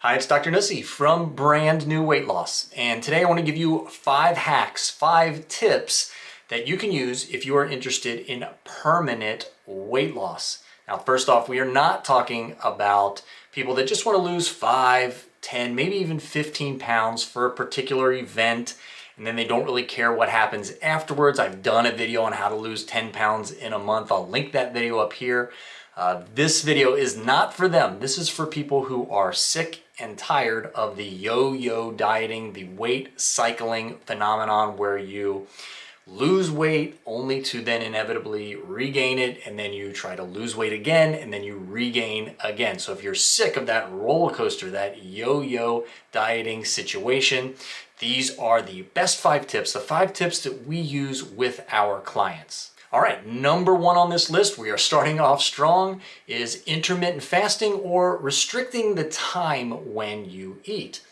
Hi, it's Dr. Nuesse from Brand New Weight Loss. And today I want to give you 5 hacks, 5 tips that you can use if you are interested in permanent weight loss. Now, first off, we are not talking about people that just want to lose 5, 10, maybe even 15 pounds for a particular event, and then they don't really care what happens afterwards. I've done a video on how to lose 10 pounds in a month. I'll link that video up here. This video is not for them. This is for people who are sick and tired of the yo-yo dieting, the weight cycling phenomenon where you lose weight only to then inevitably regain it, and then you try to lose weight again, and then you regain again. So if you're sick of that roller coaster, that yo-yo dieting situation, these are the best 5 tips, the 5 tips that we use with our clients. All right, number 1 on this list, we are starting off strong, is intermittent fasting or restricting the time when you eat.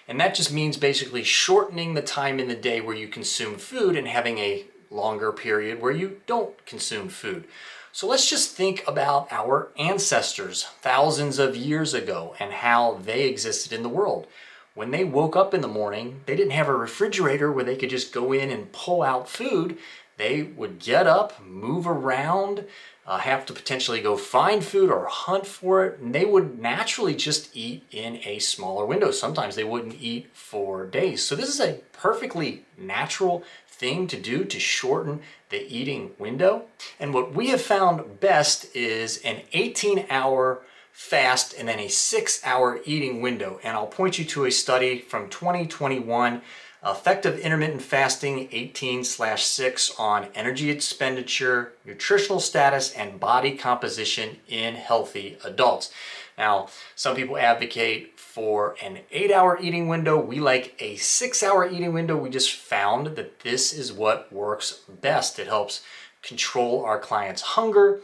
And that just means basically shortening the time in the day where you consume food and having a longer period where you don't consume food. So let's just think about our ancestors thousands of years ago and how they existed in the world. When they woke up in the morning, they didn't have a refrigerator where they could just go in and pull out food. They would get up, move around, have to potentially go find food or hunt for it, and they would naturally just eat in a smaller window. Sometimes they wouldn't eat for days. So this is a perfectly natural thing to do to shorten the eating window. And what we have found best is an 18-hour fast and then a 6-hour eating window. And I'll point you to a study from 2021, Effective Intermittent Fasting 18/6 on energy expenditure, nutritional status, and body composition in healthy adults. Now, some people advocate for an 8-hour eating window. We like a 6-hour eating window. We just found that this is what works best. It helps control our clients' hunger,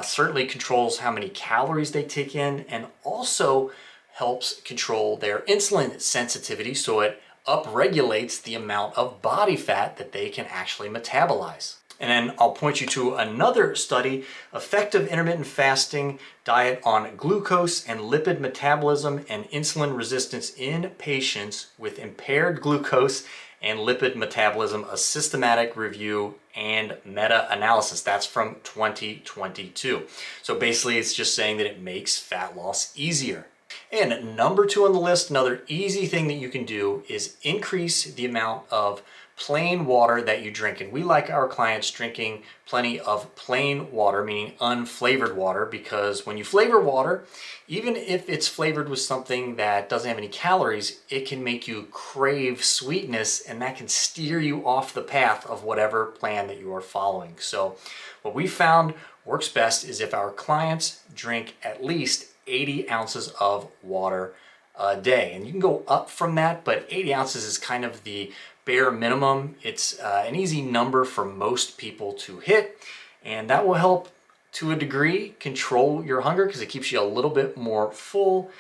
certainly controls how many calories they take in, and also helps control their insulin sensitivity, so it upregulates the amount of body fat that they can actually metabolize. And then I'll point you to another study, Effective Intermittent Fasting Diet on Glucose and Lipid Metabolism and Insulin Resistance in Patients with Impaired Glucose and Lipid Metabolism, a Systematic Review and Meta-Analysis. That's from 2022. So basically it's just saying that it makes fat loss easier. And number 2 on the list, another easy thing that you can do is increase the amount of plain water that you drink. And we like our clients drinking plenty of plain water, meaning unflavored water, because when you flavor water, even if it's flavored with something that doesn't have any calories, it can make you crave sweetness, and that can steer you off the path of whatever plan that you are following. So what we found works best is if our clients drink at least 80 ounces of water a day. And you can go up from that, but 80 ounces is kind of the bare minimum. It's an easy number for most people to hit, and that will help to a degree control your hunger because it keeps you a little bit more full.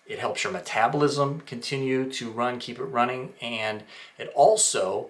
It helps your metabolism continue to run, keep it running, and it also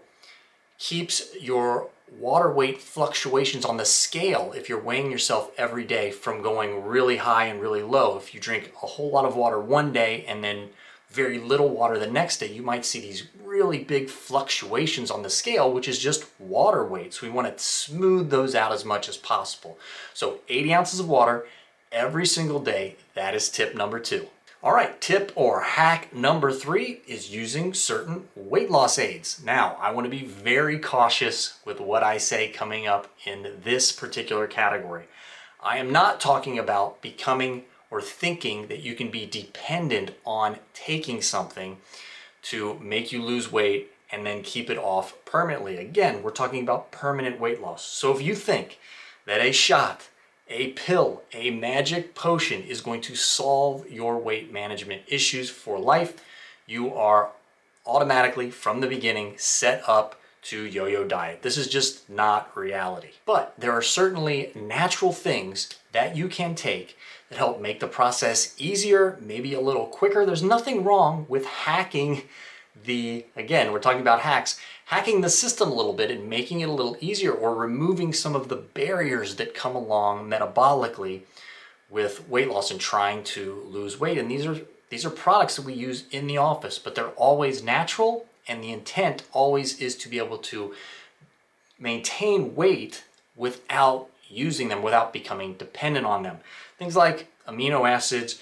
keeps your water weight fluctuations on the scale, if you're weighing yourself every day, from going really high and really low. If you drink a whole lot of water one day and then very little water the next day, you might see these really big fluctuations on the scale, which is just water weight. So we want to smooth those out as much as possible. So 80 ounces of water every single day, that is tip number 2. All right, tip or hack number 3 is using certain weight loss aids. Now, I want to be very cautious with what I say coming up in this particular category. I am not talking about becoming or thinking that you can be dependent on taking something to make you lose weight and then keep it off permanently. Again, we're talking about permanent weight loss. So if you think that a shot, a pill, a magic potion is going to solve your weight management issues for life, you are automatically from the beginning set up to yo-yo diet. This is just not reality. But there are certainly natural things that you can take that help make the process easier, maybe a little quicker. There's nothing wrong with hacking again, we're talking about hacks, hacking the system a little bit and making it a little easier, or removing some of the barriers that come along metabolically with weight loss and trying to lose weight. And these are These are products that we use in the office, but they're always natural, and the intent always is to be able to maintain weight without using them, without becoming dependent on them. Things like amino acids,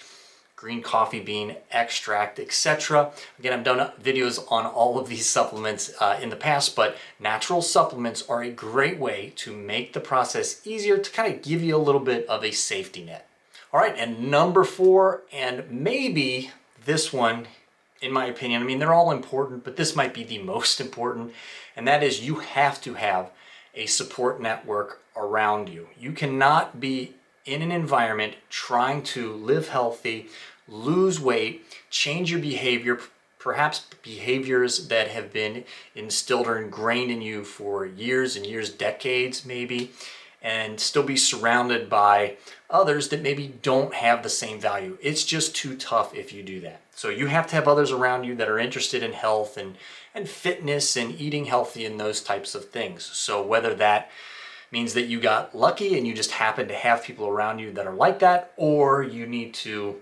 green coffee bean extract, etc. Again, I've done videos on all of these supplements in the past, but natural supplements are a great way to make the process easier, to kind of give you a little bit of a safety net. All right, and number 4, and maybe this one, in my opinion, I mean, they're all important, but this might be the most important, and that is you have to have a support network around you. You cannot be in an environment trying to live healthy, lose weight, change your behavior, perhaps behaviors that have been instilled or ingrained in you for years and years, decades maybe, and still be surrounded by others that maybe don't have the same value. It's just too tough if you do that. So you have to have others around you that are interested in health and fitness and eating healthy and those types of things. So whether that means that you got lucky and you just happen to have people around you that are like that, or you need to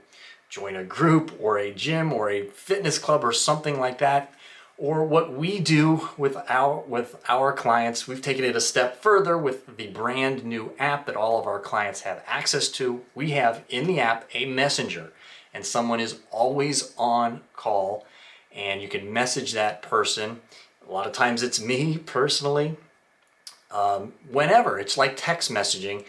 join a group or a gym or a fitness club or something like that. Or what we do with our clients, we've taken it a step further with the brand new app that all of our clients have access to. We have in the app a messenger, and someone is always on call, and you can message that person. A lot of times it's me personally. Whenever, it's like text messaging,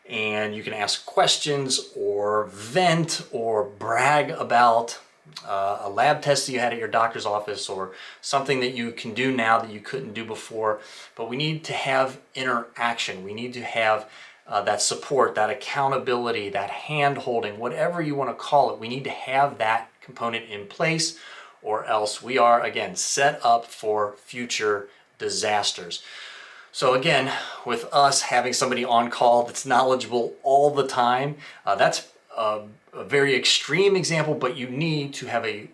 and you can ask questions or vent or brag about a lab test that you had at your doctor's office, or something that you can do now that you couldn't do before. But we need to have interaction. We need to have that support, that accountability, that hand holding, whatever you want to call it. We need to have that component in place, or else we are, again, set up for future disasters. So again, with us having somebody on call that's knowledgeable all the time, that's a very extreme example, but you need to have a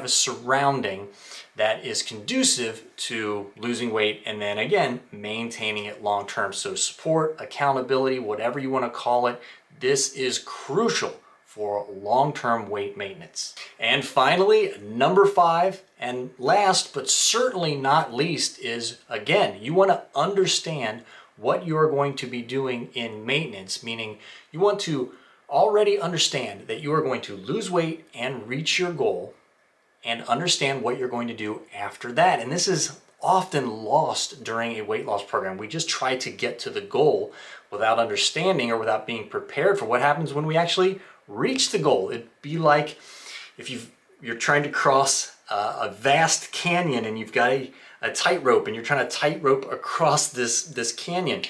surrounding that is conducive to losing weight, and then again maintaining it long term. So support, accountability, whatever you want to call it, this is crucial for long-term weight maintenance. And finally, number 5, and last but certainly not least, is again, you want to understand what you are going to be doing in maintenance, meaning you want to already understand that you are going to lose weight and reach your goal, and understand what you're going to do after that. And this is often lost during a weight loss program. We just try to get to the goal without understanding or without being prepared for what happens when we actually reach the goal. It'd be like if you're trying to cross a vast canyon, and you've got a tightrope, and you're trying to tightrope across this canyon.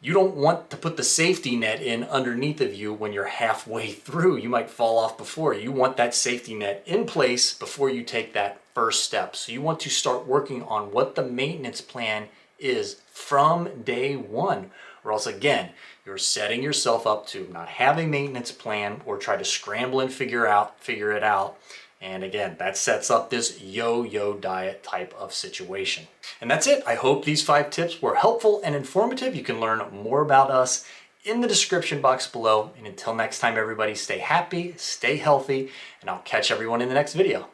You don't want to put the safety net in underneath of you when you're halfway through. You might fall off before. You want that safety net in place before you take that first step. So you want to start working on what the maintenance plan is from day one, or else again, you're setting yourself up to not have a maintenance plan or try to scramble and figure it out. And again, that sets up this yo-yo diet type of situation. And that's it. I hope these 5 tips were helpful and informative. You can learn more about us in the description box below. And until next time, everybody, stay happy, stay healthy, and I'll catch everyone in the next video.